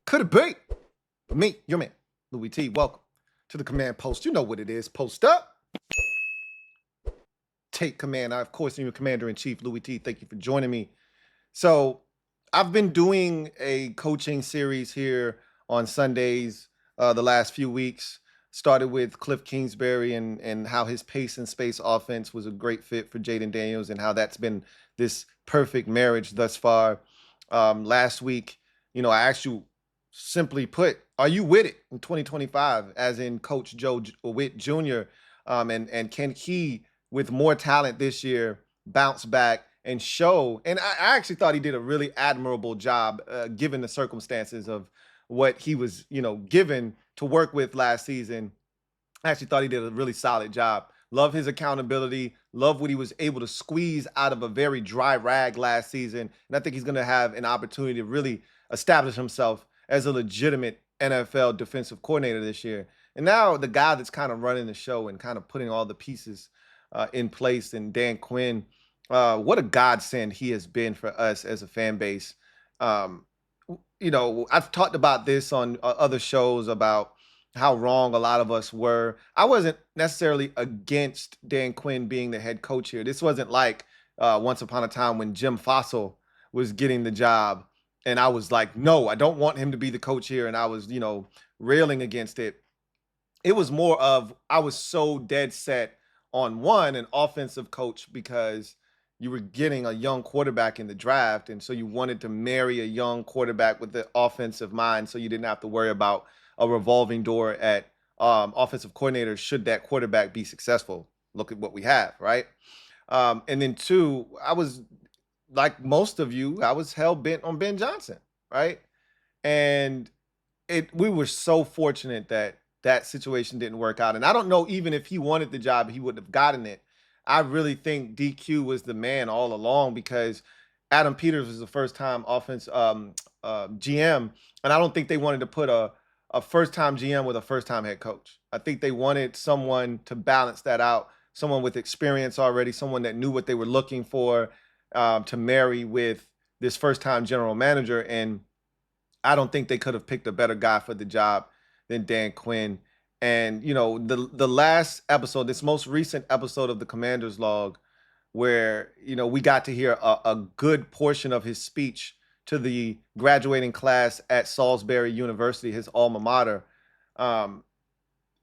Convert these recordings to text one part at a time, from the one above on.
Could it be? But me, your man, Louie T. Welcome to the command post. You know what it is. Post up. Take command. I, of course, am your commander-in-chief, Louie T. Thank you for joining me. So I've been doing a coaching series here on Sundays the last few weeks. Started with Cliff Kingsbury and how his pace and space offense was a great fit for Jaden Daniels and how that's been this perfect marriage thus far. Last week, I asked you simply put, are you with it in 2025, as in Coach Joe Witt Jr., and can he, with more talent this year, bounce back and show? And I actually thought he did a really admirable job given the circumstances of what he was, given to work with last season. I actually thought he did a really solid job. Love his accountability. Love what he was able to squeeze out of a very dry rag last season. And I think he's going to have an opportunity to really establish himself as a legitimate NFL defensive coordinator this year. And now the guy that's kind of running the show and kind of putting all the pieces in place, and Dan Quinn, what a godsend he has been for us as a fan base. I've talked about this on other shows about how wrong a lot of us were. I wasn't necessarily against Dan Quinn being the head coach here. This wasn't like once upon a time when Jim Fossil was getting the job and I was like, no, I don't want him to be the coach here. And I was, railing against it. It was more of, I was so dead set on an offensive coach, because you were getting a young quarterback in the draft. And so you wanted to marry a young quarterback with the offensive mind, so you didn't have to worry about a revolving door at offensive coordinator should that quarterback be successful. Look at what we have, right? And then two, I was, like most of you, I was hell-bent on Ben Johnson, right? And we were so fortunate that situation didn't work out. And I don't know, even if he wanted the job, he wouldn't have gotten it. I really think DQ was the man all along, because Adam Peters was the first-time GM, and I don't think they wanted to put a first-time GM with a first-time head coach. I think they wanted someone to balance that out, someone with experience already, someone that knew what they were looking for, to marry with this first-time general manager. And I don't think they could have picked a better guy for the job than Dan Quinn. And, the last episode, this most recent episode of the Commander's Log, where, we got to hear a good portion of his speech to the graduating class at Salisbury University, his alma mater.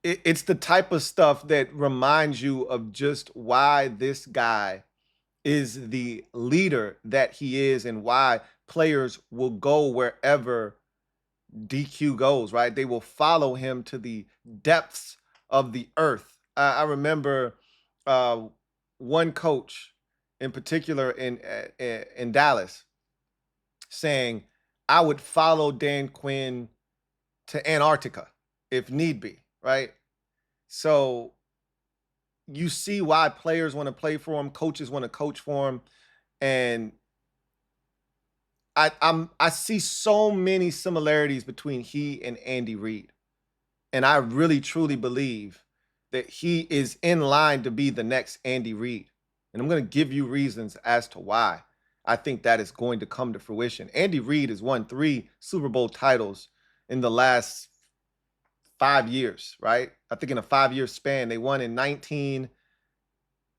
It's the type of stuff that reminds you of just why this guy is the leader that he is, and why players will go wherever DQ goes, right? They will follow him to the depths of the earth. I remember one coach in particular in Dallas saying, I would follow Dan Quinn to Antarctica if need be, right? So you see why players want to play for him, coaches want to coach for him. And I see so many similarities between he and Andy Reid. And I really truly believe that he is in line to be the next Andy Reid. And I'm going to give you reasons as to why I think that is going to come to fruition. Andy Reid has won 3 Super Bowl titles in the last 5 years, right? I think in a 5-year span, they won in 19,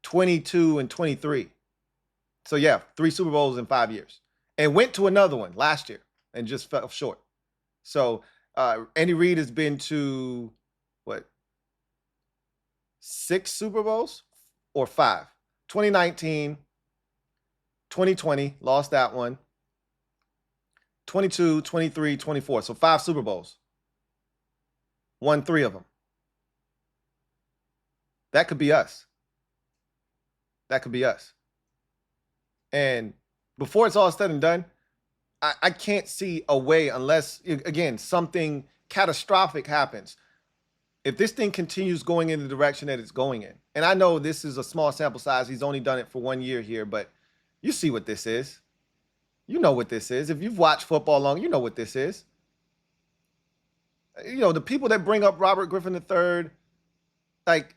22, and 23. So yeah, 3 Super Bowls in 5 years. And went to another one last year and just fell short. So Andy Reid has been to, 6 Super Bowls or 5? 2019, 2020, lost that one. 22, 23, 24. So 5 Super Bowls. Won 3 of them. That could be us. That could be us. And before it's all said and done, I can't see a way, unless, again, something catastrophic happens. If this thing continues going in the direction that it's going in, and I know this is a small sample size, he's only done it for 1 year here, but you see what this is. You know what this is. If you've watched football long, you know what this is. The people that bring up Robert Griffin III, like,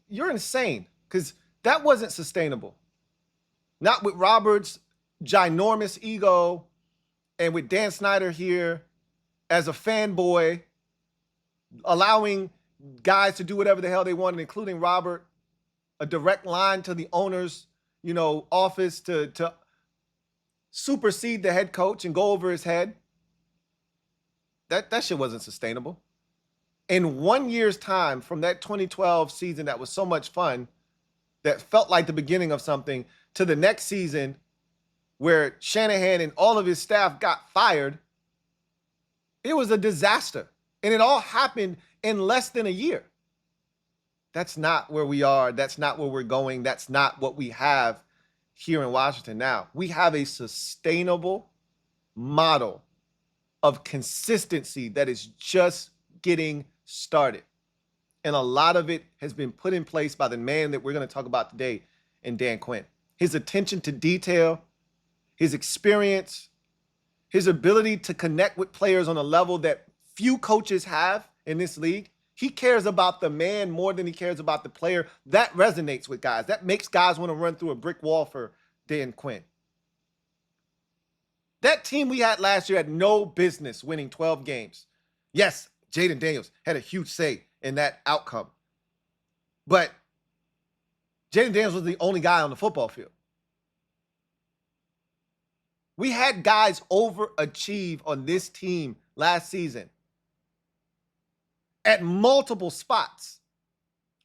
you're insane, because that wasn't sustainable. Not with Robert's ginormous ego and with Dan Snyder here as a fanboy, allowing guys to do whatever the hell they wanted, including Robert, a direct line to the owner's, office to supersede the head coach and go over his head. That shit wasn't sustainable. In 1 year's time from that 2012 season that was so much fun, that felt like the beginning of something, to the next season where Shanahan and all of his staff got fired, it was a disaster. And it all happened in less than a year. That's not where we are. That's not where we're going. That's not what we have here in Washington now. We have a sustainable model of consistency that is just getting started. And a lot of it has been put in place by the man that we're going to talk about today, in Dan Quinn. His attention to detail, his experience, his ability to connect with players on a level that few coaches have in this league. He cares about the man more than he cares about the player. That resonates with guys. That makes guys want to run through a brick wall for Dan Quinn. That team we had last year had no business winning 12 games. Yes, Jaden Daniels had a huge say in that outcome. But Jaden Daniels was the only guy on the football field. We had guys overachieve on this team last season at multiple spots.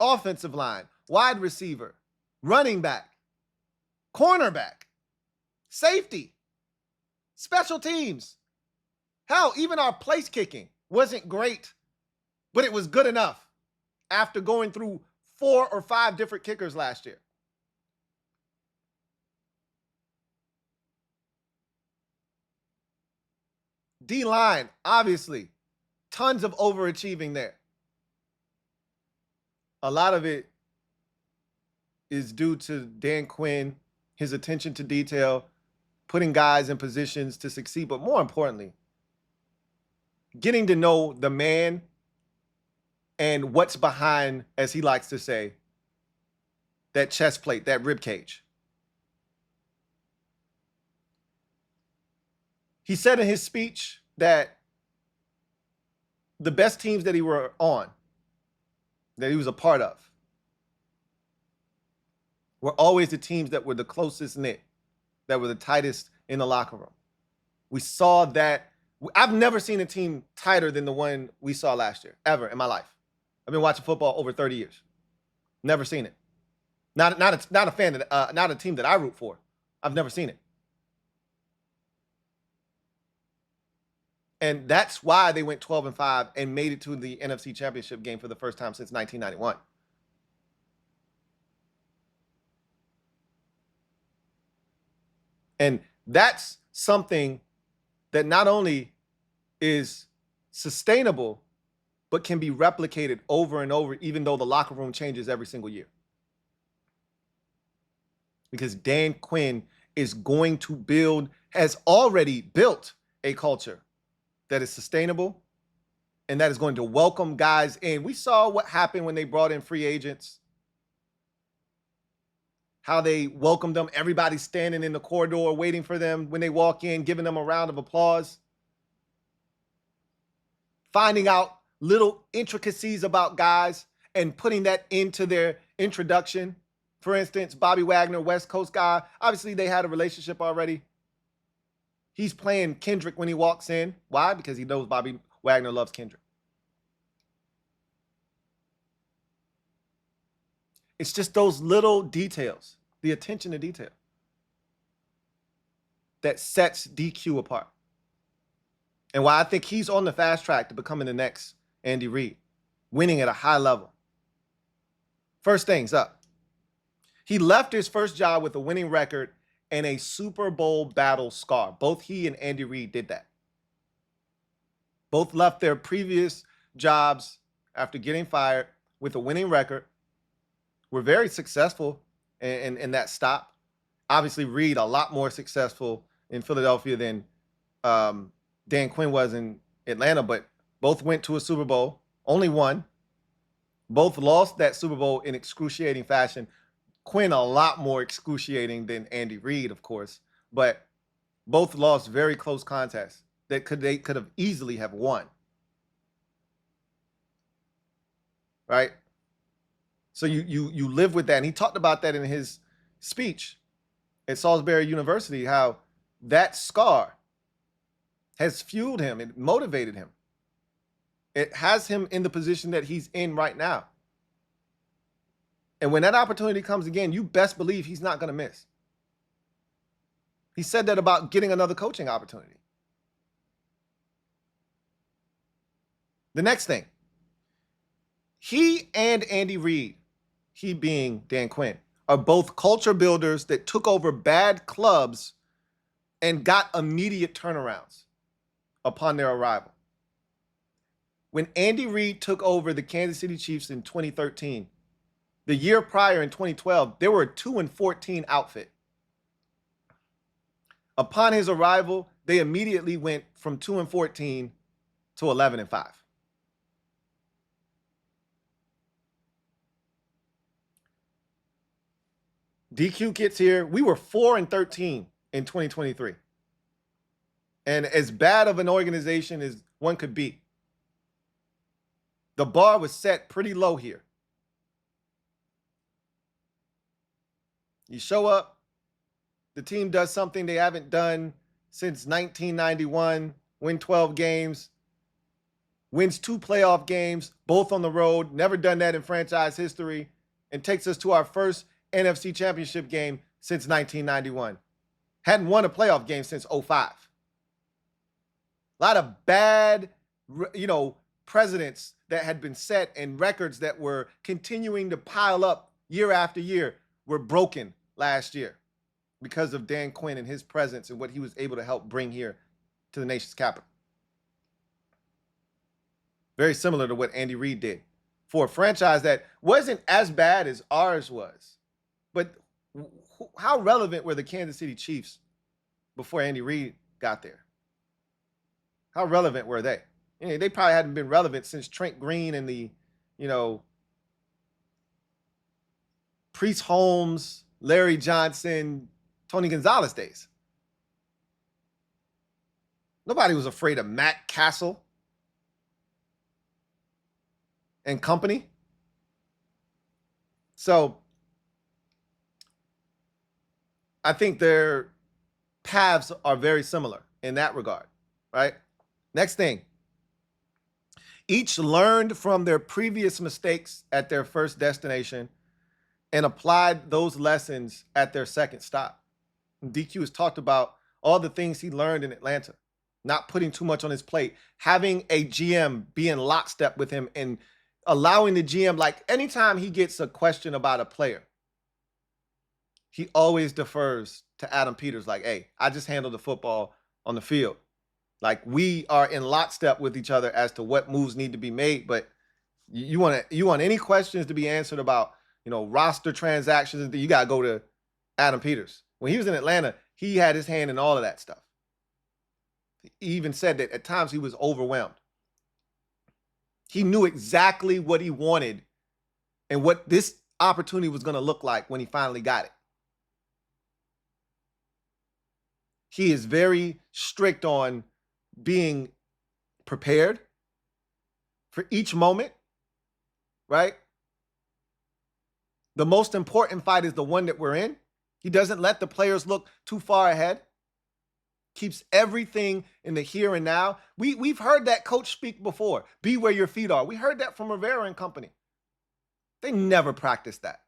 Offensive line, wide receiver, running back, cornerback, safety, special teams. Hell, even our place kicking wasn't great, but it was good enough after going through 4 or 5 different kickers last year. D-line, obviously, tons of overachieving there. A lot of it is due to Dan Quinn, his attention to detail, putting guys in positions to succeed, but more importantly, getting to know the man and what's behind, as he likes to say, that chest plate, that rib cage. He said in his speech that the best teams that he were on, that he was a part of, were always the teams that were the closest knit, that were the tightest in the locker room. We saw that. I've never seen a team tighter than the one we saw last year, ever in my life. I've been watching football over 30 years. Never seen it. Not a fan of, not a team that I root for. I've never seen it. And that's why they went 12-5 and made it to the NFC Championship game for the first time since 1991. And that's something that not only is sustainable, but can be replicated over and over, even though the locker room changes every single year. Because Dan Quinn is going to build, has already built a culture that is sustainable and that is going to welcome guys in. We saw what happened when they brought in free agents, how they welcomed them, everybody standing in the corridor waiting for them when they walk in, giving them a round of applause, finding out little intricacies about guys and putting that into their introduction. For instance, Bobby Wagner, West Coast guy, obviously they had a relationship already. He's playing Kendrick when he walks in. Why? Because he knows Bobby Wagner loves Kendrick. It's just those little details, the attention to detail, that sets DQ apart. And why I think he's on the fast track to becoming the next Andy Reid, winning at a high level. First things up. He left his first job with a winning record and a Super Bowl battle scar. Both he and Andy Reid did that. Both left their previous jobs after getting fired with a winning record. Were very successful in that stop. Obviously, Reid a lot more successful in Philadelphia than Dan Quinn was in Atlanta, but both went to a Super Bowl, only one. Both lost that Super Bowl in excruciating fashion. Quinn a lot more excruciating than Andy Reid, of course, but both lost very close contests. that they could have easily have won. Right? So you live with that. And he talked about that in his speech at Salisbury University, how that scar has fueled him, it motivated him. It has him in the position that he's in right now. And when that opportunity comes again, you best believe he's not going to miss. He said that about getting another coaching opportunity. The next thing, he and Andy Reid, he being Dan Quinn, are both culture builders that took over bad clubs and got immediate turnarounds upon their arrival. When Andy Reid took over the Kansas City Chiefs in 2013, the year prior in 2012, they were a 2-14 outfit. Upon his arrival, they immediately went from 2-14 to 11-5. DQ gets here. We were 4-13 in 2023. And as bad of an organization as one could be, the bar was set pretty low here. You show up, the team does something they haven't done since 1991, win 12 games, wins 2 playoff games, both on the road, never done that in franchise history, and takes us to our first NFC championship game since 1991. Hadn't won a playoff game since 2005. A lot of bad, precedents that had been set and records that were continuing to pile up year after year were broken last year because of Dan Quinn and his presence and what he was able to help bring here to the nation's capital. Very similar to what Andy Reid did for a franchise that wasn't as bad as ours was. But how relevant were the Kansas City Chiefs before Andy Reid got there? How relevant were they? They probably hadn't been relevant since Trent Green and the, Priest Holmes, Larry Johnson, Tony Gonzalez days. Nobody was afraid of Matt Castle and company. So I think their paths are very similar in that regard, right? Next thing. Each learned from their previous mistakes at their first destination and applied those lessons at their second stop. DQ has talked about all the things he learned in Atlanta, not putting too much on his plate, having a GM be in lockstep with him and allowing the GM, like anytime he gets a question about a player, he always defers to Adam Peters, like, hey, I just handle the football on the field. Like, we are in lockstep with each other as to what moves need to be made. But you want any questions to be answered about, roster transactions, you got to go to Adam Peters. When he was in Atlanta, he had his hand in all of that stuff. He even said that at times he was overwhelmed. He knew exactly what he wanted and what this opportunity was going to look like when he finally got it. He is very strict on being prepared for each moment, right? The most important fight is the one that we're in. He doesn't let the players look too far ahead. Keeps everything in the here and now. We've heard that coach speak before. Be where your feet are. We heard that from Rivera and company. They never practiced that.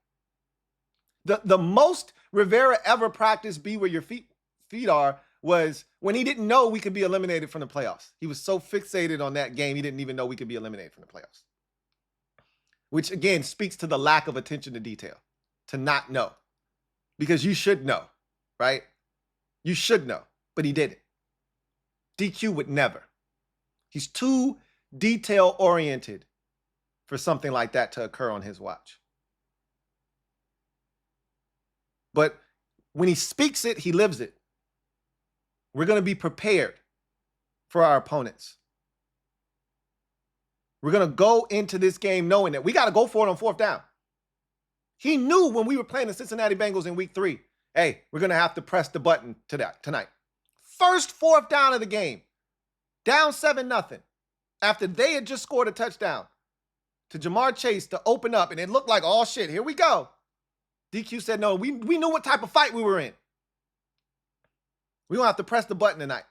The most Rivera ever practiced be where your feet are was when he didn't know we could be eliminated from the playoffs. He was so fixated on that game, he didn't even know we could be eliminated from the playoffs. Which, again, speaks to the lack of attention to detail, to not know. Because you should know, right? You should know, but he didn't. DQ would never. He's too detail-oriented for something like that to occur on his watch. But when he speaks it, he lives it. We're going to be prepared for our opponents. We're going to go into this game knowing that we got to go for it on fourth down. He knew when we were playing the Cincinnati Bengals in week 3, hey, we're going to have to press the button tonight. First fourth down of the game. down 7-0, after they had just scored a touchdown to Jamar Chase to open up, and it looked like, oh shit, here we go. DQ said, no, we knew what type of fight we were in. We're going to have to press the button tonight.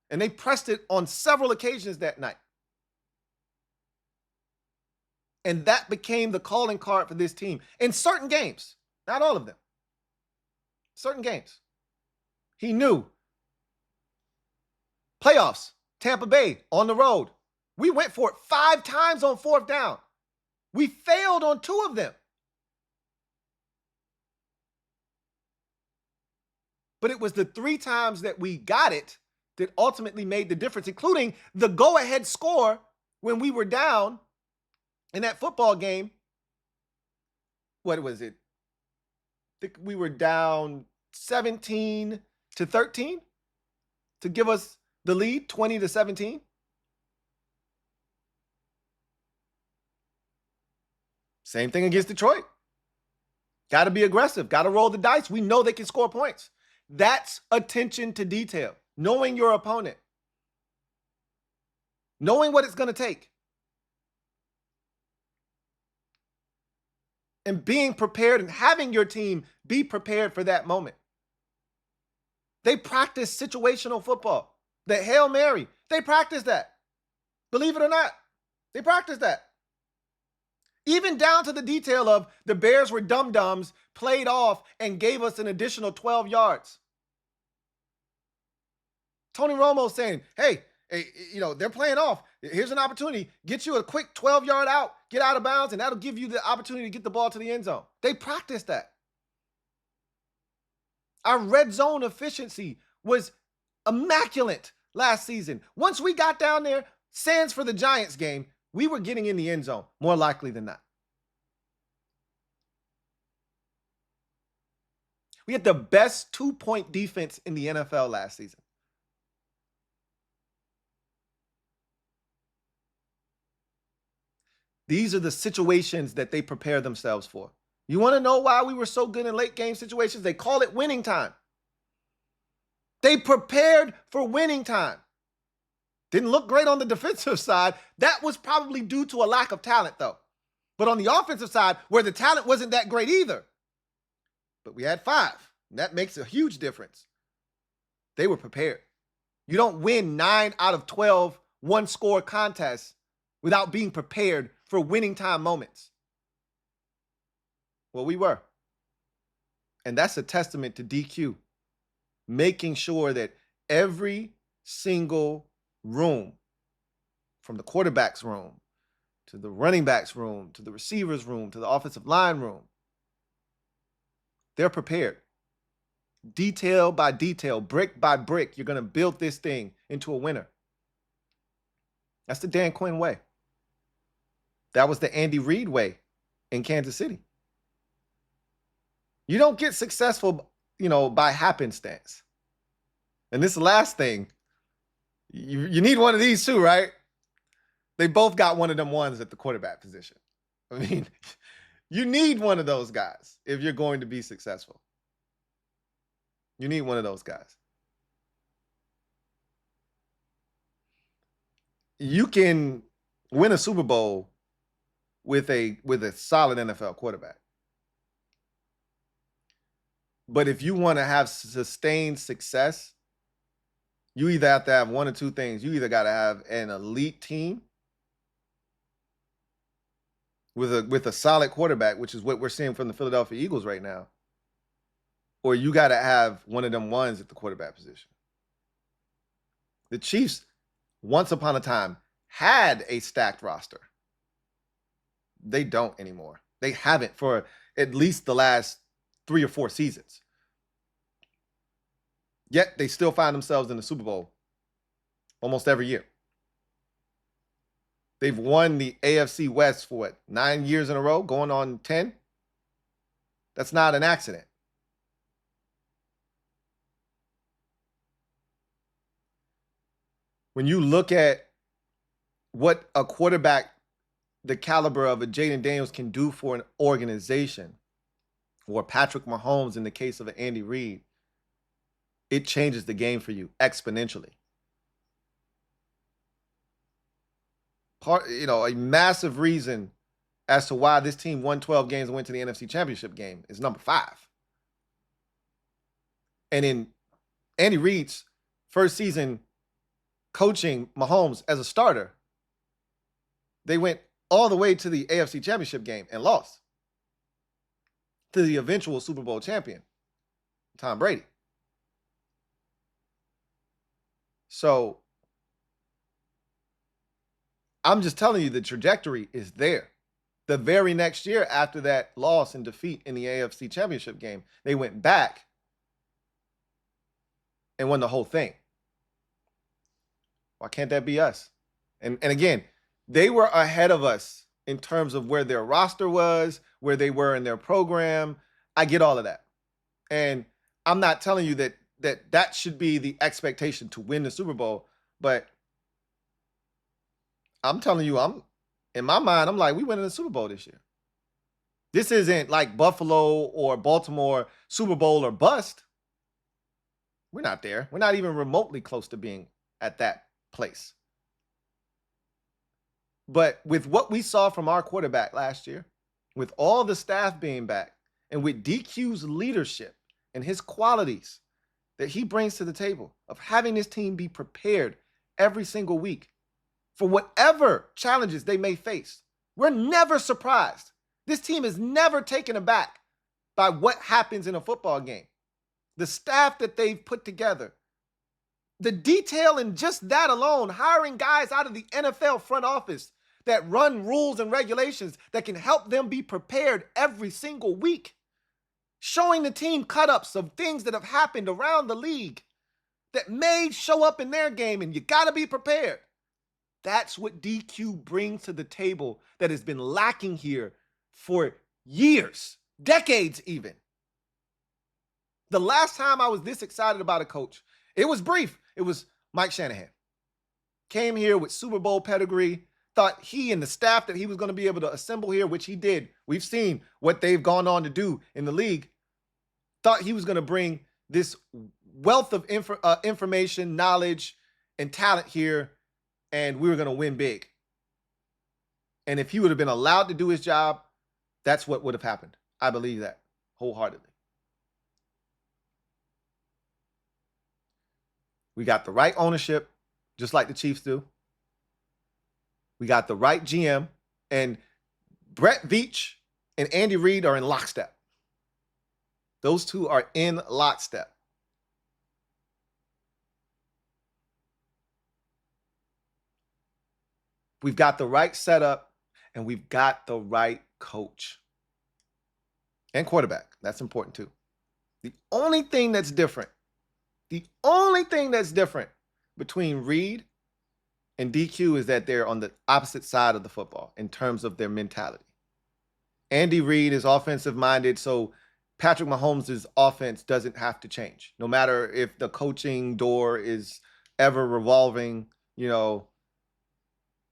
And they pressed it on several occasions that night. And that became the calling card for this team in certain games. Not all of them. Certain games. He knew. Playoffs, Tampa Bay, on the road. We went for it 5 times on 4th down. We failed on 2 of them. But it was the 3 times that we got it that ultimately made the difference, including the go-ahead score when we were down in that football game. What was it? I think we were down 17-13 to give us the lead, 20-17. Same thing against Detroit. Got to be aggressive. Got to roll the dice. We know they can score points. That's attention to detail. Knowing your opponent. Knowing what it's going to take. And being prepared and having your team be prepared for that moment. They practice situational football. The Hail Mary. They practice that. Believe it or not. They practice that. Even down to the detail of the Bears were dum-dums, played off, and gave us an additional 12 yards. Tony Romo saying, hey, they're playing off. Here's an opportunity. Get you a quick 12-yard out, get out of bounds, and that'll give you the opportunity to get the ball to the end zone. They practice that. Our red zone efficiency was immaculate last season. Once we got down there, sans for the Giants game, we were getting in the end zone, more likely than not. We had the best 2-point defense in the NFL last season. These are the situations that they prepare themselves for. You want to know why we were so good in late game situations? They call it winning time. They prepared for winning time. Didn't look great on the defensive side. That was probably due to a lack of talent, though. But on the offensive side, where the talent wasn't that great either. But we had 5. And that makes a huge difference. They were prepared. You don't win 9 out of 12 one-score contests without being prepared for winning time moments. Well, we were. And that's a testament to DQ. Making sure that every single room, from the quarterback's room, to the running back's room, to the receiver's room, to the offensive line room, they're prepared. Detail by detail, brick by brick, you're going to build this thing into a winner. That's the Dan Quinn way. That was the Andy Reid way in Kansas City. You don't get successful, by happenstance. And this last thing, you need one of these too, right? They both got one of them ones at the quarterback position. I mean, you need one of those guys if you're going to be successful. You need one of those guys. You can win a Super Bowl with a solid NFL quarterback. But if you want to have sustained success, you either have to have one or 2 things. You either got to have an elite team with a solid quarterback, which is what we're seeing from the Philadelphia Eagles right now, or you got to have one of them ones at the quarterback position. The Chiefs, once upon a time, had a stacked roster. They don't anymore. They haven't for at least the last 3 or 4 seasons. Yet they still find themselves in the Super Bowl almost every year. They've won the AFC West for 9 years in a row, going on 10? That's not an accident. When you look at what a quarterback the caliber of a Jaden Daniels can do for an organization, or Patrick Mahomes in the case of an Andy Reid, it changes the game for you exponentially. a massive reason as to why this team won 12 games and went to the NFC Championship game is number 5. And in Andy Reid's first season coaching Mahomes as a starter, they went all the way to the AFC Championship game and lost to the eventual Super Bowl champion, Tom Brady. So I'm just telling you, the trajectory is there. The very next year after that loss and defeat in the AFC Championship game, they went back and won the whole thing. Why can't that be us? And again, they were ahead of us in terms of where their roster was, where they were in their program. I get all of that. And I'm not telling you that should be the expectation to win the Super Bowl, but I'm telling you, in my mind, I'm like, we winning the Super Bowl this year. This isn't like Buffalo or Baltimore Super Bowl or bust. We're not there. We're not even remotely close to being at that place. But with what we saw from our quarterback last year, with all the staff being back, and with DQ's leadership and his qualities that he brings to the table of having this team be prepared every single week for whatever challenges they may face, we're never surprised. This team is never taken aback by what happens in a football game. The staff that they've put together, the detail in just that alone, hiring guys out of the NFL front office that run rules and regulations that can help them be prepared every single week, showing the team cut-ups of things that have happened around the league that may show up in their game, and you got to be prepared. That's what DQ brings to the table that has been lacking here for years, decades even. The last time I was this excited about a coach, it was brief. It was Mike Shanahan. Came here with Super Bowl pedigree, thought he and the staff that he was going to be able to assemble here, which he did. We've seen what they've gone on to do in the league. Thought he was going to bring this wealth of information, knowledge, and talent here, and we were going to win big. And if he would have been allowed to do his job, that's what would have happened. I believe that wholeheartedly. We got the right ownership, just like the Chiefs do. We got the right GM, and Brett Veach and Andy Reid are in lockstep. Those two are in lockstep. We've got the right setup, and we've got the right coach and quarterback. That's important too. The only thing that's different between Reid and DQ is that they're on the opposite side of the football in terms of their mentality. Andy Reid is offensive minded, so Patrick Mahomes' offense doesn't have to change. No matter if the coaching door is ever revolving,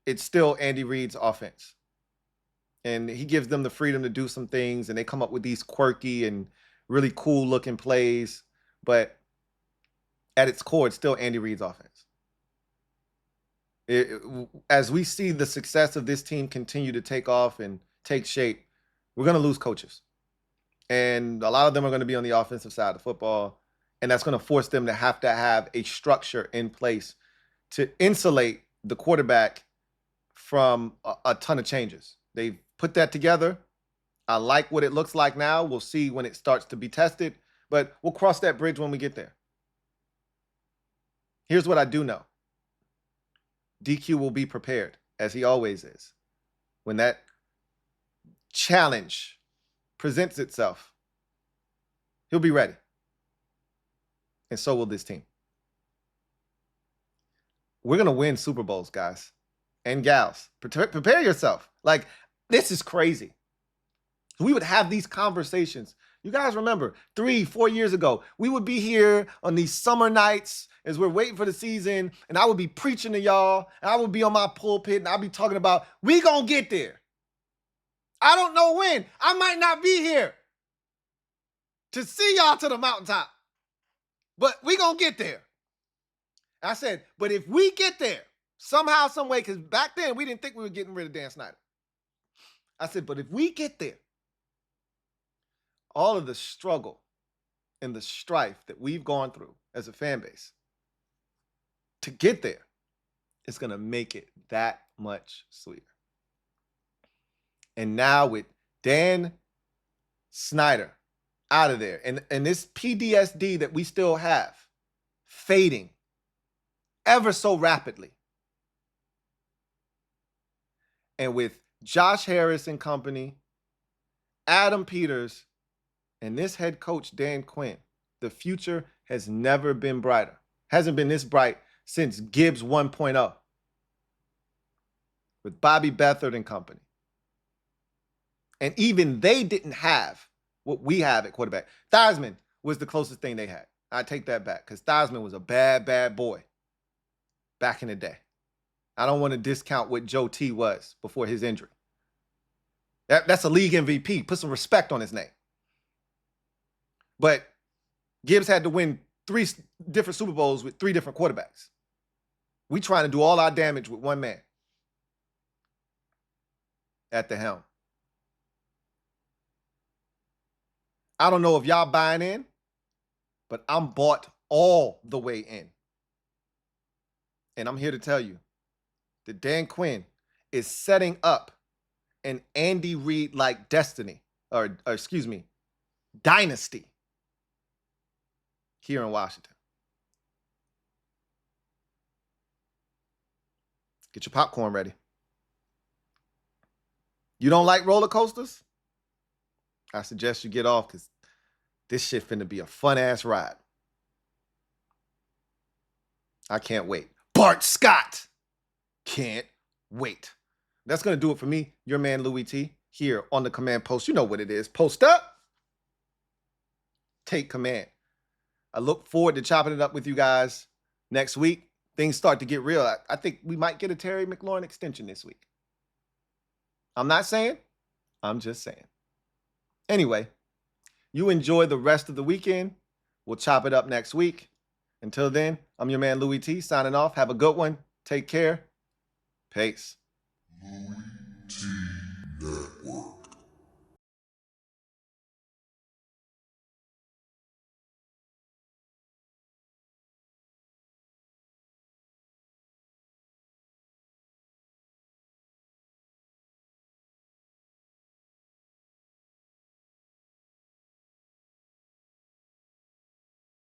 it's still Andy Reid's offense. And he gives them the freedom to do some things, and they come up with these quirky and really cool looking plays. But at its core, it's still Andy Reid's offense. As we see the success of this team continue to take off and take shape, we're going to lose coaches. And a lot of them are going to be on the offensive side of football. And that's going to force them to have a structure in place to insulate the quarterback from a ton of changes. They've put that together. I like what it looks like now. We'll see when it starts to be tested, but we'll cross that bridge when we get there. Here's what I do know. DQ will be prepared, as he always is. When that challenge presents itself, he'll be ready. And so will this team. We're going to win Super Bowls, guys and gals. Prepare yourself. Like, this is crazy. We would have these conversations. You guys remember 3-4 years ago, we would be here on these summer nights as we're waiting for the season, and I would be preaching to y'all, and I would be on my pulpit, and I'd be talking about, we gonna get there. I don't know when. I might not be here to see y'all to the mountaintop, but we gonna get there. I said, but if we get there, Somehow, some way, because back then we didn't think we were getting rid of Dan Snyder. I said, but if we get there, all of the struggle and the strife that we've gone through as a fan base to get there, it's going to make it that much sweeter. And now with Dan Snyder out of there and this PTSD that we still have fading ever so rapidly, and with Josh Harris and company, Adam Peters, and this head coach, Dan Quinn, the future has never been brighter. Hasn't been this bright since Gibbs 1.0 with Bobby Beathard and company. And even they didn't have what we have at quarterback. Theismann was the closest thing they had. I take that back because Theismann was a bad, bad boy back in the day. I don't want to discount what Joe T was before his injury. That's a league MVP. Put some respect on his name. But Gibbs had to win 3 different Super Bowls with 3 different quarterbacks. We trying to do all our damage with one man at the helm. I don't know if y'all buying in, but I'm bought all the way in. And I'm here to tell you that Dan Quinn is setting up an Andy Reid-like destiny, or excuse me, dynasty here in Washington. Get your popcorn ready. You don't like roller coasters? I suggest you get off because this shit finna be a fun-ass ride. I can't wait. Bart Scott! Can't wait. That's going to do it for me, your man Louie T, here on the Command Post. You know what it is. Post up. Take command. I look forward to chopping it up with you guys next week. Things start to get real. I think we might get a Terry McLaurin extension this week. I'm not saying. I'm just saying. Anyway, you enjoy the rest of the weekend. We'll chop it up next week. Until then, I'm your man Louie T signing off. Have a good one. Take care. Peace. LouieTeeNetwork.